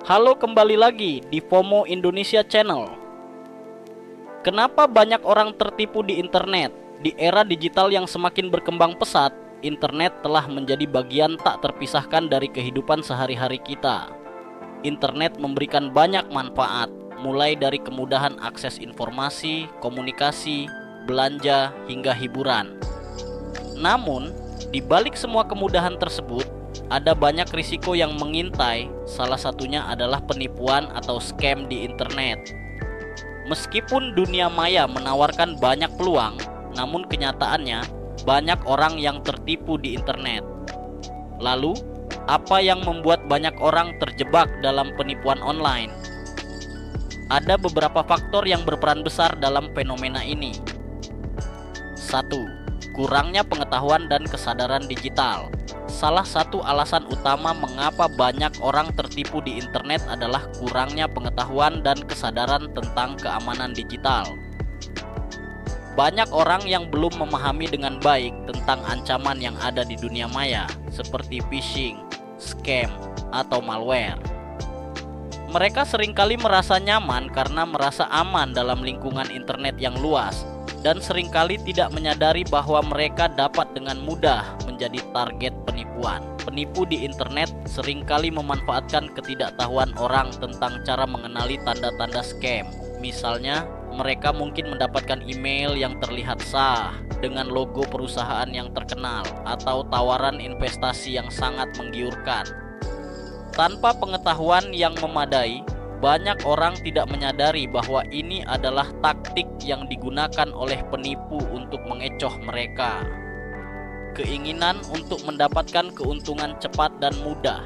Halo, kembali lagi di FOMO Indonesia Channel. Kenapa banyak orang tertipu di internet? Di era digital yang semakin berkembang pesat, internet telah menjadi bagian tak terpisahkan dari kehidupan sehari-hari kita. Internet memberikan banyak manfaat, mulai dari kemudahan akses informasi, komunikasi, belanja, hingga hiburan. Namun, di balik semua kemudahan tersebut, ada banyak risiko yang mengintai, salah satunya adalah penipuan atau scam di internet. Meskipun dunia maya menawarkan banyak peluang, namun kenyataannya banyak orang yang tertipu di internet. Lalu, apa yang membuat banyak orang terjebak dalam penipuan online? Ada beberapa faktor yang berperan besar dalam fenomena ini. 1. Kurangnya pengetahuan dan kesadaran digital. Salah satu alasan utama mengapa banyak orang tertipu di internet adalah kurangnya pengetahuan dan kesadaran tentang keamanan digital. Banyak orang yang belum memahami dengan baik tentang ancaman yang ada di dunia maya, seperti phishing, scam, atau malware. Mereka seringkali merasa nyaman karena merasa aman dalam lingkungan internet yang luas, dan seringkali tidak menyadari bahwa mereka dapat dengan mudah menjadi target penipuan. Penipu di internet seringkali memanfaatkan ketidaktahuan orang tentang cara mengenali tanda-tanda scam. Misalnya, mereka mungkin mendapatkan email yang terlihat sah dengan logo perusahaan yang terkenal atau tawaran investasi yang sangat menggiurkan. Tanpa pengetahuan yang memadai, banyak orang tidak menyadari bahwa ini adalah taktik yang digunakan oleh penipu untuk mengecoh mereka. Keinginan untuk mendapatkan keuntungan cepat dan mudah.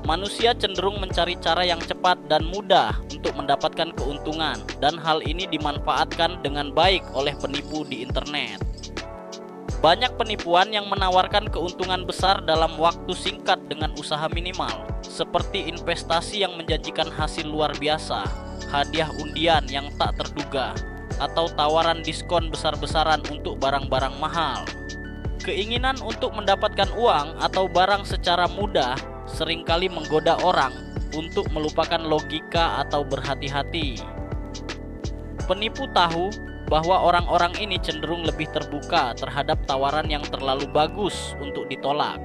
Manusia cenderung mencari cara yang cepat dan mudah untuk mendapatkan keuntungan, dan hal ini dimanfaatkan dengan baik oleh penipu di internet. Banyak penipuan yang menawarkan keuntungan besar dalam waktu singkat dengan usaha minimal, seperti investasi yang menjanjikan hasil luar biasa, hadiah undian yang tak terduga, atau tawaran diskon besar-besaran untuk barang-barang mahal. Keinginan untuk mendapatkan uang atau barang secara mudah seringkali menggoda orang untuk melupakan logika atau berhati-hati. Penipu tahu bahwa orang-orang ini cenderung lebih terbuka terhadap tawaran yang terlalu bagus untuk ditolak,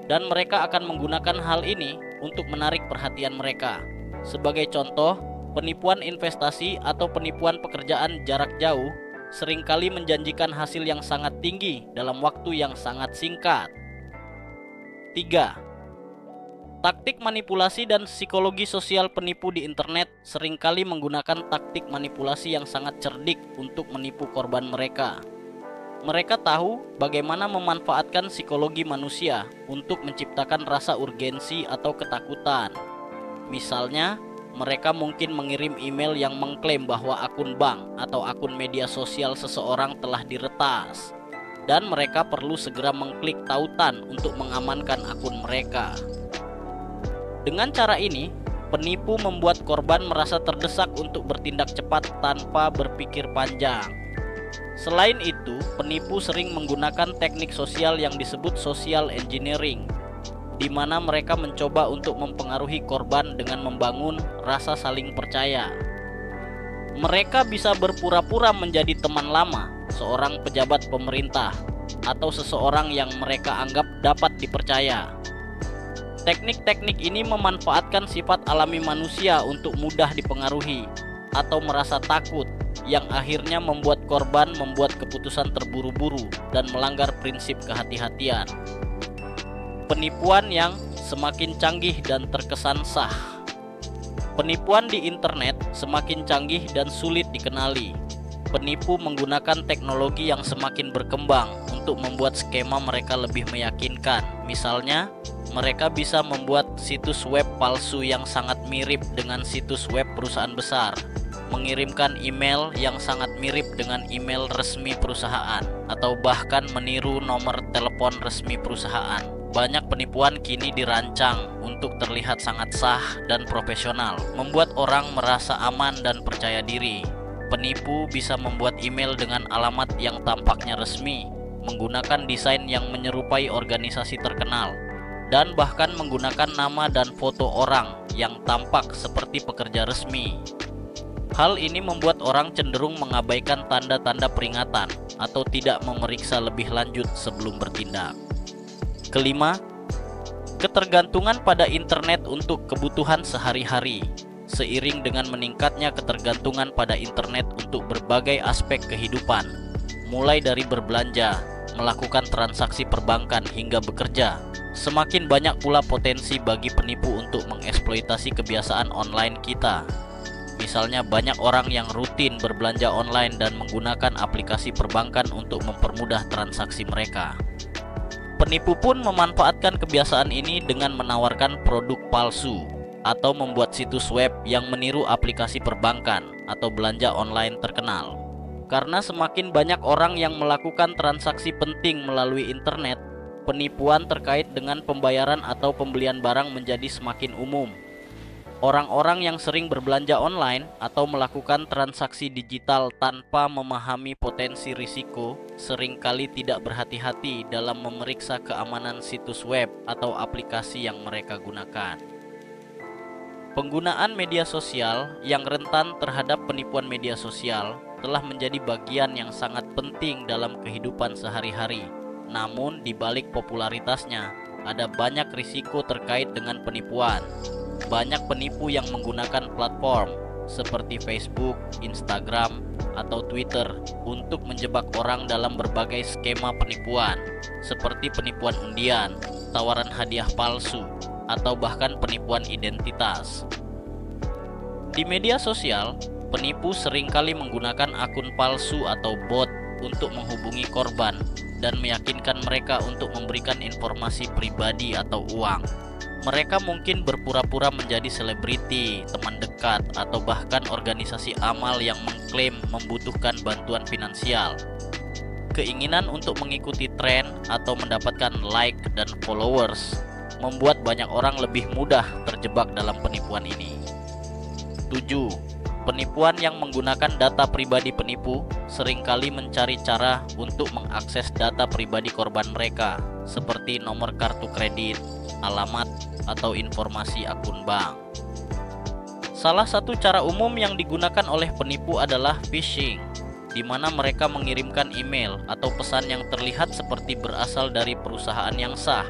dan mereka akan menggunakan hal ini untuk menarik perhatian mereka. Sebagai contoh, penipuan investasi atau penipuan pekerjaan jarak jauh seringkali menjanjikan hasil yang sangat tinggi dalam waktu yang sangat singkat. 3. Taktik manipulasi dan psikologi sosial. Penipu di internet seringkali menggunakan taktik manipulasi yang sangat cerdik untuk menipu korban mereka. Mereka tahu bagaimana memanfaatkan psikologi manusia untuk menciptakan rasa urgensi atau ketakutan. Misalnya, mereka mungkin mengirim email yang mengklaim bahwa akun bank atau akun media sosial seseorang telah diretas, dan mereka perlu segera mengklik tautan untuk mengamankan akun mereka. Dengan cara ini, penipu membuat korban merasa terdesak untuk bertindak cepat tanpa berpikir panjang. Selain itu, penipu sering menggunakan teknik sosial yang disebut social engineering, di mana mereka mencoba untuk mempengaruhi korban dengan membangun rasa saling percaya. Mereka bisa berpura-pura menjadi teman lama, seorang pejabat pemerintah, atau seseorang yang mereka anggap dapat dipercaya. Teknik-teknik ini memanfaatkan sifat alami manusia untuk mudah dipengaruhi atau merasa takut, yang akhirnya membuat korban membuat keputusan terburu-buru dan melanggar prinsip kehati-hatian. Penipuan yang semakin canggih dan terkesan sah. Penipuan di internet semakin canggih dan sulit dikenali. Penipu menggunakan teknologi yang semakin berkembang untuk membuat skema mereka lebih meyakinkan. Misalnya, mereka bisa membuat situs web palsu yang sangat mirip dengan situs web perusahaan besar, mengirimkan email yang sangat mirip dengan email resmi perusahaan, atau bahkan meniru nomor telepon resmi perusahaan. Banyak penipuan kini dirancang untuk terlihat sangat sah dan profesional, membuat orang merasa aman dan percaya diri. Penipu bisa membuat email dengan alamat yang tampaknya resmi, menggunakan desain yang menyerupai organisasi terkenal, dan bahkan menggunakan nama dan foto orang yang tampak seperti pekerja resmi. Hal ini membuat orang cenderung mengabaikan tanda-tanda peringatan atau tidak memeriksa lebih lanjut sebelum bertindak. Kelima, ketergantungan pada internet untuk kebutuhan sehari-hari. Seiring dengan meningkatnya ketergantungan pada internet untuk berbagai aspek kehidupan, mulai dari berbelanja, melakukan transaksi perbankan hingga bekerja, semakin banyak pula potensi bagi penipu untuk mengeksploitasi kebiasaan online kita. Misalnya banyak orang yang rutin berbelanja online dan menggunakan aplikasi perbankan untuk mempermudah transaksi mereka. Penipu pun memanfaatkan kebiasaan ini dengan menawarkan produk palsu atau membuat situs web yang meniru aplikasi perbankan atau belanja online terkenal. Karena semakin banyak orang yang melakukan transaksi penting melalui internet, penipuan terkait dengan pembayaran atau pembelian barang menjadi semakin umum. Orang-orang yang sering berbelanja online atau melakukan transaksi digital tanpa memahami potensi risiko seringkali tidak berhati-hati dalam memeriksa keamanan situs web atau aplikasi yang mereka gunakan. Penggunaan media sosial yang rentan terhadap penipuan media sosial telah menjadi bagian yang sangat penting dalam kehidupan sehari-hari. Namun, di balik popularitasnya, ada banyak risiko terkait dengan penipuan. Banyak penipu yang menggunakan platform seperti Facebook, Instagram, atau Twitter untuk menjebak orang dalam berbagai skema penipuan, seperti penipuan undian, tawaran hadiah palsu, atau bahkan penipuan identitas. Di media sosial, penipu seringkali menggunakan akun palsu atau bot untuk menghubungi korban dan meyakinkan mereka untuk memberikan informasi pribadi atau uang. Mereka mungkin berpura-pura menjadi selebriti, teman dekat, atau bahkan organisasi amal yang mengklaim membutuhkan bantuan finansial. Keinginan untuk mengikuti tren atau mendapatkan like dan followers membuat banyak orang lebih mudah terjebak dalam penipuan ini. 7. Penipuan yang menggunakan data pribadi penipu seringkali mencari cara untuk mengakses data pribadi korban mereka, seperti nomor kartu kredit, alamat, atau informasi akun bank. Salah satu cara umum yang digunakan oleh penipu adalah phishing, di mana mereka mengirimkan email atau pesan yang terlihat seperti berasal dari perusahaan yang sah,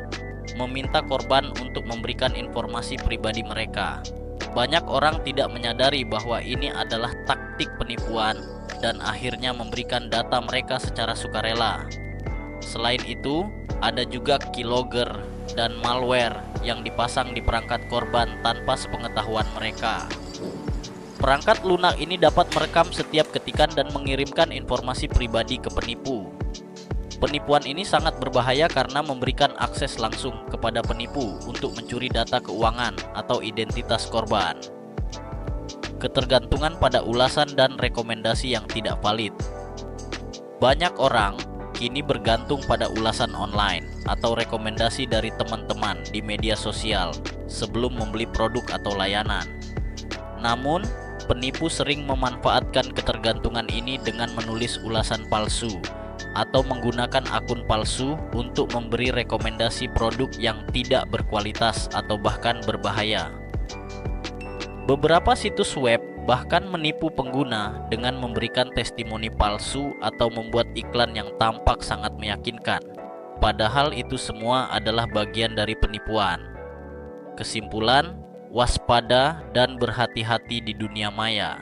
meminta korban untuk memberikan informasi pribadi mereka. Banyak orang tidak menyadari bahwa ini adalah taktik penipuan dan akhirnya memberikan data mereka secara sukarela. Selain itu, ada juga keylogger dan malware yang dipasang di perangkat korban tanpa sepengetahuan mereka. Perangkat lunak ini dapat merekam setiap ketikan dan mengirimkan informasi pribadi ke penipu. Penipuan ini sangat berbahaya karena memberikan akses langsung kepada penipu untuk mencuri data keuangan atau identitas korban. Ketergantungan pada ulasan dan rekomendasi yang tidak valid. Banyak orang kini bergantung pada ulasan online atau rekomendasi dari teman-teman di media sosial sebelum membeli produk atau layanan. Namun, penipu sering memanfaatkan ketergantungan ini dengan menulis ulasan palsu atau menggunakan akun palsu untuk memberi rekomendasi produk yang tidak berkualitas atau bahkan berbahaya. Beberapa situs web bahkan menipu pengguna dengan memberikan testimoni palsu atau membuat iklan yang tampak sangat meyakinkan. Padahal itu semua adalah bagian dari penipuan. Kesimpulan, waspada dan berhati-hati di dunia maya.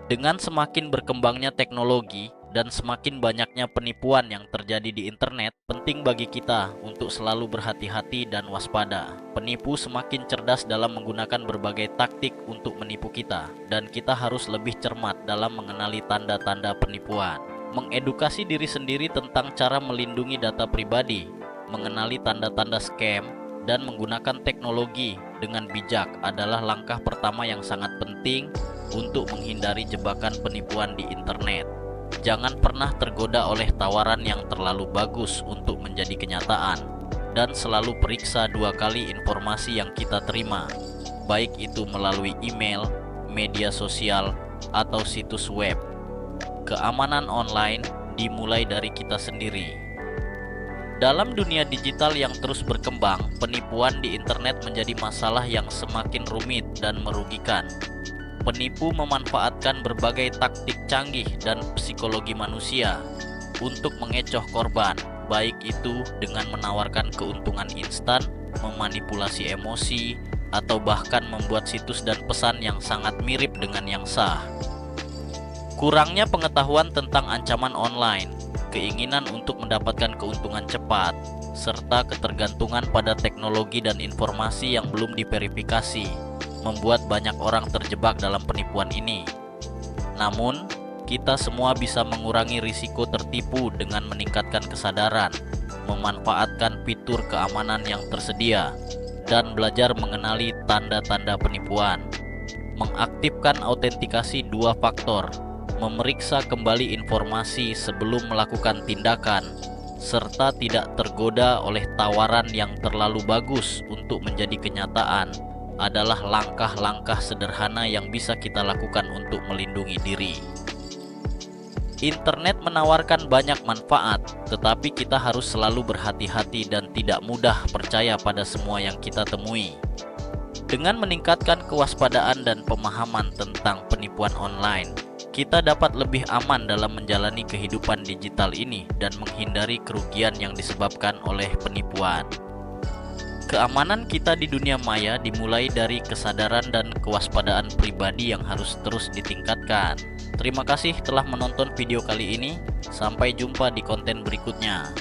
Dengan semakin berkembangnya teknologi dan semakin banyaknya penipuan yang terjadi di internet, penting bagi kita untuk selalu berhati-hati dan waspada. Penipu semakin cerdas dalam menggunakan berbagai taktik untuk menipu kita, dan kita harus lebih cermat dalam mengenali tanda-tanda penipuan. Mengedukasi diri sendiri tentang cara melindungi data pribadi, mengenali tanda-tanda scam, dan menggunakan teknologi dengan bijak adalah langkah pertama yang sangat penting untuk menghindari jebakan penipuan di internet. Jangan pernah tergoda oleh tawaran yang terlalu bagus untuk menjadi kenyataan, dan selalu periksa 2 kali informasi yang kita terima, baik itu melalui email, media sosial, atau situs web. Keamanan online dimulai dari kita sendiri. Dalam dunia digital yang terus berkembang, penipuan di internet menjadi masalah yang semakin rumit dan merugikan. Penipu memanfaatkan berbagai taktik canggih dan psikologi manusia untuk mengecoh korban, baik itu dengan menawarkan keuntungan instan, memanipulasi emosi, atau bahkan membuat situs dan pesan yang sangat mirip dengan yang sah. Kurangnya pengetahuan tentang ancaman online, keinginan untuk mendapatkan keuntungan cepat, serta ketergantungan pada teknologi dan informasi yang belum diverifikasi, membuat banyak orang terjebak dalam penipuan ini. Namun, kita semua bisa mengurangi risiko tertipu dengan meningkatkan kesadaran, memanfaatkan fitur keamanan yang tersedia, dan belajar mengenali tanda-tanda penipuan. Mengaktifkan autentikasi 2 faktor, memeriksa kembali informasi sebelum melakukan tindakan, serta tidak tergoda oleh tawaran yang terlalu bagus untuk menjadi kenyataan adalah langkah-langkah sederhana yang bisa kita lakukan untuk melindungi diri. Internet menawarkan banyak manfaat, tetapi kita harus selalu berhati-hati dan tidak mudah percaya pada semua yang kita temui. Dengan meningkatkan kewaspadaan dan pemahaman tentang penipuan online, kita dapat lebih aman dalam menjalani kehidupan digital ini dan menghindari kerugian yang disebabkan oleh penipuan. Keamanan kita di dunia maya dimulai dari kesadaran dan kewaspadaan pribadi yang harus terus ditingkatkan. Terima kasih telah menonton video kali ini. Sampai jumpa di konten berikutnya.